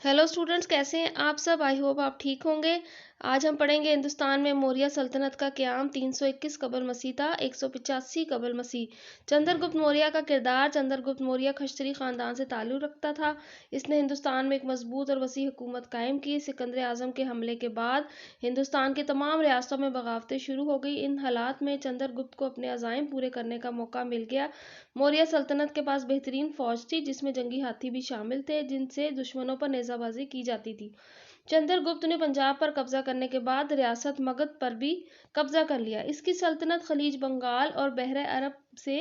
Hello students, कैसे हैं आप सब। आई होप आप ठीक होंगे। आज हम पढ़ेंगे हिंदुस्तान में मौर्य सल्तनत का क़याम 321 कबल मसीह था 185 कबल मसीह। चंद्रगुप्त मौर्य का किरदार। चंद्रगुप्त मौर्य खश्तरी ख़ानदान से ताल्लुक़ रखता था। इसने हिंदुस्तान में एक मजबूत और वसी हुकूमत कायम की। सिकंदर आज़म के हमले के बाद हिंदुस्तान की तमाम रियासतों में बगावतें शुरू हो गई। इन हालात में चंद्रगुप्त को अपने अज़ाइम पूरे करने का मौका मिल गया। मौर्य सल्तनत के पास बेहतरीन फ़ौज थी, जिसमें जंगी हाथी भी शामिल थे, जिनसे दुश्मनों पर नेज़ाबाजी की जाती थी। चंद्रगुप्त ने पंजाब पर कब्जा करने के बाद रियासत मगध पर भी कब्जा कर लिया। इसकी सल्तनत खलीज बंगाल और बहरे अरब से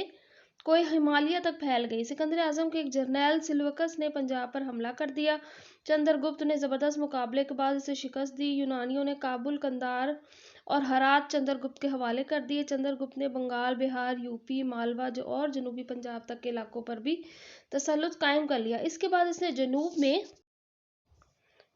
कोई हिमालय तक फैल गई। सिकंदर आज़म के एक जर्नैल सिलवकस ने पंजाब पर हमला कर दिया। चंद्रगुप्त ने ज़बरदस्त मुकाबले के बाद इसे शिकस्त दी। यूनानियों ने काबुल, कंधार और हरात चंद्रगुप्त के हवाले कर दिए। चंद्रगुप्त ने बंगाल, बिहार, यूपी, मालवा और जनूबी पंजाब तक के इलाकों पर भी तसल्लुत कायम कर लिया। इसके बाद इसने जनूब में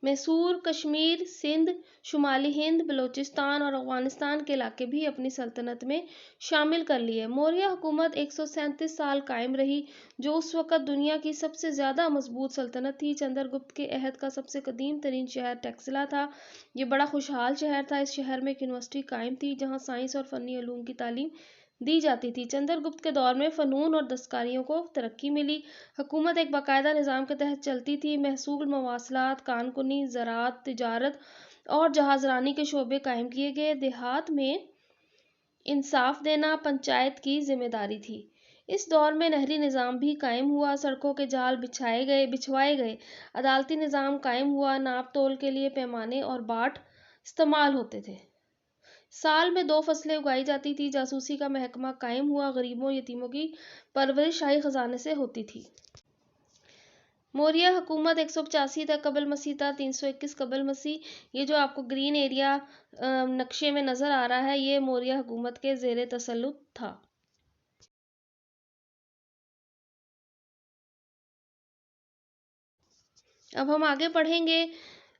मैसूर, कश्मीर, सिंध, शुमाली हिंद, बलोचिस्तान और अफगानिस्तान के इलाके भी अपनी सल्तनत में शामिल कर लिए। मौर्य हुकूमत 137 साल कायम रही, जो उस वक़्त दुनिया की सबसे ज़्यादा मजबूत सल्तनत थी। चंद्रगुप्त के अहद का सबसे कदीम तरीन शहर टैक्सिला था। ये बड़ा खुशहाल शहर था। इस शहर में एक यूनिवर्सिटी कायम थी, जहाँ साइंस और फ़नी उलूम की तालीम दी जाती थी। चंद्रगुप्त के दौर में फ़नून और दस्तकारियों को तरक्की मिली। हुकूमत एक बाकायदा निज़ाम के तहत चलती थी। महसूल, मवासलात, कानकुनी, ज़राअत, तिजारत और जहाज़रानी के शोबे कायम किए गए। देहात में इंसाफ देना पंचायत की जिम्मेदारी थी। इस दौर में नहरी निज़ाम भी कायम हुआ। सड़कों के जाल बिछवाए गए। अदालती निज़ाम कायम हुआ। नाप तोल के लिए पैमाने और बाट इस्तेमाल होते थे। साल में 2 फसलें उगाई जाती थी। जासूसी का महकमा कायम हुआ। गरीबों यतीमों की परवरिश शाही खजाने से होती थी। मौर्य हुकूमत 185 तक कबल मसीह था 321 कबल मसीह। ये जो आपको ग्रीन एरिया नक्शे में नज़र आ रहा है, ये मौर्य हुकूमत के ज़ेरे तसल्लुत था। अब हम आगे पढ़ेंगे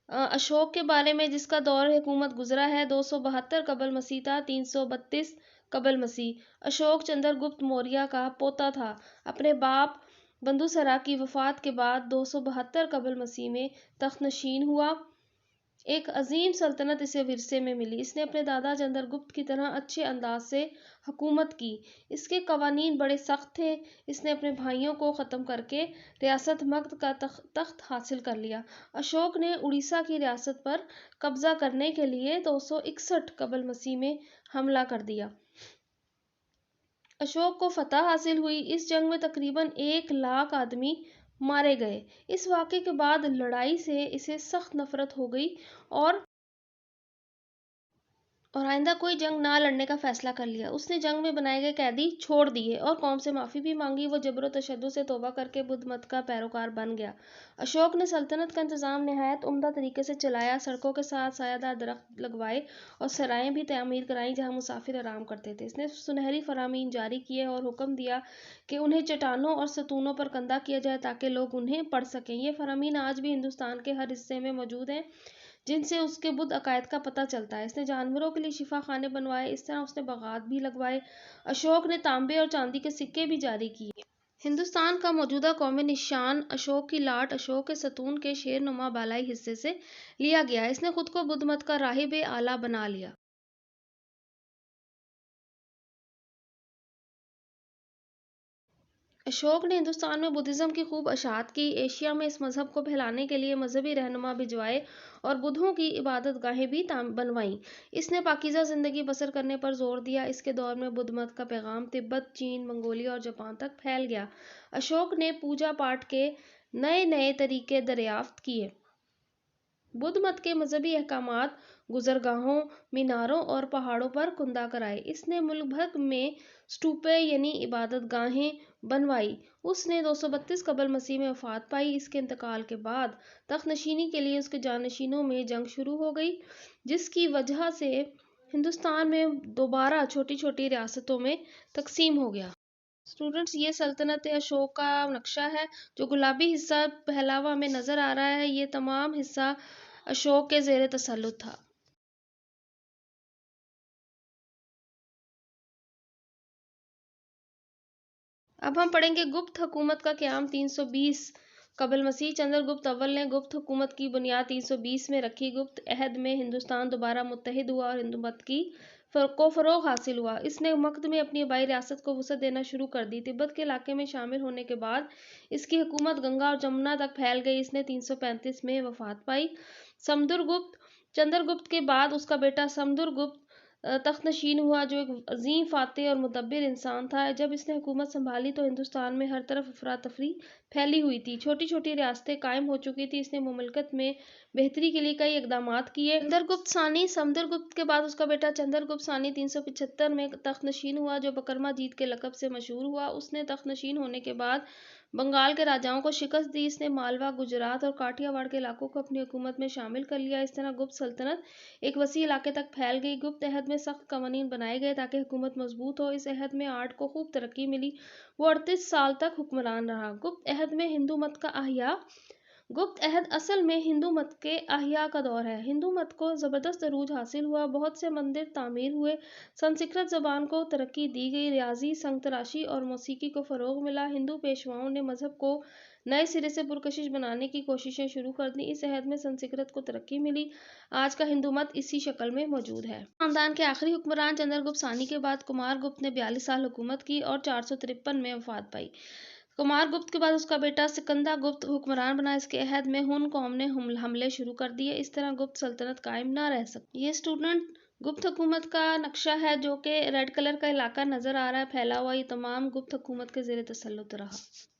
अशोक के बारे में, जिसका दौर हुकूमत गुजरा है 272 कबल मसीह था 332 कबल मसीह। अशोक चंद्रगुप्त मौर्य का पोता था। अपने बाप बंधुसरा की वफ़ात के बाद 272 कबल मसीह में तख्तनशीन हुआ। एक अजीम सल्तनत इसे विरसे में मिली। इसने अपने दादा चंद्रगुप्त की तरह अच्छे अंदाज से हुकूमत की। इसके कवानीन बड़े सख्त थे। इसने अपने भाइयों को ख़त्म करके रियासत मगध का तख्त हासिल कर लिया। अशोक ने उड़ीसा की रियासत पर कब्जा करने के लिए 261 कबल मसीह में हमला कर दिया। अशोक को फतह हासिल हुई। इस जंग में तकरीबन 1 लाख आदमी मारे गए। इस वाक़े के बाद लड़ाई से इसे सख्त नफरत हो गई और आइंदा कोई जंग ना लड़ने का फैसला कर लिया। उसने जंग में बनाए गए कैदी छोड़ दिए और कौम से माफ़ी भी मांगी। वो जबर तशद्दुद से तौबा करके बुद्ध मत का पैरोकार बन गया। अशोक ने सल्तनत का इंतज़ाम नहायत उम्दा तरीके से चलाया। सड़कों के साथ सायादार दरख्त लगवाए और सराएं भी तामीर कराईं, जहाँ मुसाफिर आराम करते थे। इसने सुनहरी फरामीन जारी किए और हुक्म दिया कि उन्हें चट्टानों और सतूनों पर कंधा किया जाए, ताकि लोग उन्हें पढ़ सकें। ये फरामीन आज भी हिंदुस्तान के हर हिस्से में मौजूद हैं, जिनसे उसके बुद्ध अकायद का पता चलता है। इसने जानवरों के लिए शिफा खाने बनवाए। इस तरह उसने बागात भी लगवाए। अशोक ने तांबे और चांदी के सिक्के भी जारी किए। हिंदुस्तान का मौजूदा कौमी निशान अशोक की लाट अशोक के सतून के शेरनुमा बालाई हिस्से से लिया गया। इसने खुद को बुद्ध मत का राहिब आला बना लिया। अशोक ने हिंदुस्तान में बुद्धिज़्म की खूब अशात की। एशिया में इस मज़हब को फैलाने के लिए मजहबी रहनुमा भिजवाए और बुद्धों की इबादत गाहें भी बनवाईं। इसने पाकीज़ा ज़िंदगी बसर करने पर जोर दिया। इसके दौर में बुद्ध मत का पैगाम तिब्बत, चीन, मंगोलिया और जापान तक फैल गया। अशोक ने पूजा पाठ के नए नए तरीके दरियाफ्त किए। बुद्ध मत के मजहबी अहकामात गुजरगाहों, मीनारों और पहाड़ों पर कुंदा कराए। इसने मुल्क भर में स्टूपे यानी इबादत गाहें बनवाई। उसने 232 कबल मसीह में वफात पाई। इसके इंतकाल के बाद तख्तनशीनी के लिए उसके जानशीनों में जंग शुरू हो गई, जिसकी वजह से हिंदुस्तान में दोबारा छोटी छोटी रियासतों में तकसीम हो गया। स्टूडेंट्स, ये सल्तनत अशोक का नक्शा है। जो गुलाबी हिस्सा पहलावा में नज़र आ रहा है, ये तमाम हिस्सा अशोक के ज़ेरे तसल्लुत था। अब हम पढ़ेंगे गुप्त हुकूमत का क़याम 320 قبل مسیح چندر گپت اول نے گپت حکومت کی بنیاد 320 میں رکھی۔ گپت عہد میں ہندوستان دوبارہ متحد ہوا اور ہندو مت کو فروغ حاصل ہوا۔ اس نے مگدھ میں اپنی آبائی ریاست کو وسعت دینا شروع کر دی۔ تبت کے علاقے میں شامل ہونے کے بعد اس کی حکومت گنگا اور جمنا تک پھیل گئی۔ اس نے 335 میں وفات پائی۔ سمندر گپت چندر گپت کے بعد اس کا بیٹا سمندر گپت تخت نشین ہوا، جو ایک عظیم فاتح اور مدبر انسان تھا۔ جب اس نے حکومت سنبھالی تو ہندوستان میں ہر طرف افراتفری پھیلی ہوئی تھی، چھوٹی چھوٹی ریاستیں قائم ہو چکی تھیں۔ اس نے مملکت میں بہتری کے لیے کئی اقدامات کیے۔ چندر گپت ثانی سمندر گپت کے بعد اس کا بیٹا چندر گپت ثانی 375 میں تخت نشین ہوا، جو بکرما جیت کے لقب سے مشہور ہوا۔ اس نے تخت نشین ہونے کے بعد بنگال کے راجاؤں کو شکست دی۔ اس نے مالوا، گجرات اور کاٹھیا واڑ کے علاقوں کو اپنی حکومت میں شامل کر لیا۔ اس طرح گپت سلطنت ایک وسیع علاقے تک پھیل گئی۔ گپت عہد میں سخت قوانین بنائے گئے تاکہ حکومت مضبوط ہو۔ اس عہد میں آرٹ کو خوب ترقی ملی۔ وہ 38 سال تک حکمران رہا۔ گپت عہد میں ہندو مت کا احیاء گپت عہد اصل میں ہندو مت کے احیاء کا دور ہے۔ ہندو مت کو زبردست عروج حاصل ہوا، بہت سے مندر تعمیر ہوئے، سنسکرت زبان کو ترقی دی گئی، ریاضی، سنگ تراشی اور موسیقی کو فروغ ملا۔ ہندو پیشواؤں نے مذہب کو نئے سرے سے پرکشش بنانے کی کوششیں شروع کر دیں۔ اس عہد میں سنسکرت کو ترقی ملی۔ آج کا ہندو مت اسی شکل میں موجود ہے۔ خاندان کے آخری حکمران چندر گپت ثانی کے بعد کمار گپت نے 42 سال حکومت کی اور 453 میں وفات پائی۔ کمار گپت کے بعد اس کا بیٹا سکندا گپت حکمران بنا۔ اس کے عہد میں ہن قوم نے حملے شروع کر دیے۔ اس طرح گپت سلطنت قائم نہ رہ سکی۔ یہ اسٹوڈنٹ گپت حکومت کا نقشہ ہے جو کہ ریڈ کلر کا علاقہ نظر آ رہا ہے پھیلا ہوا۔ یہ تمام گپت حکومت کے زیر تسلط رہا۔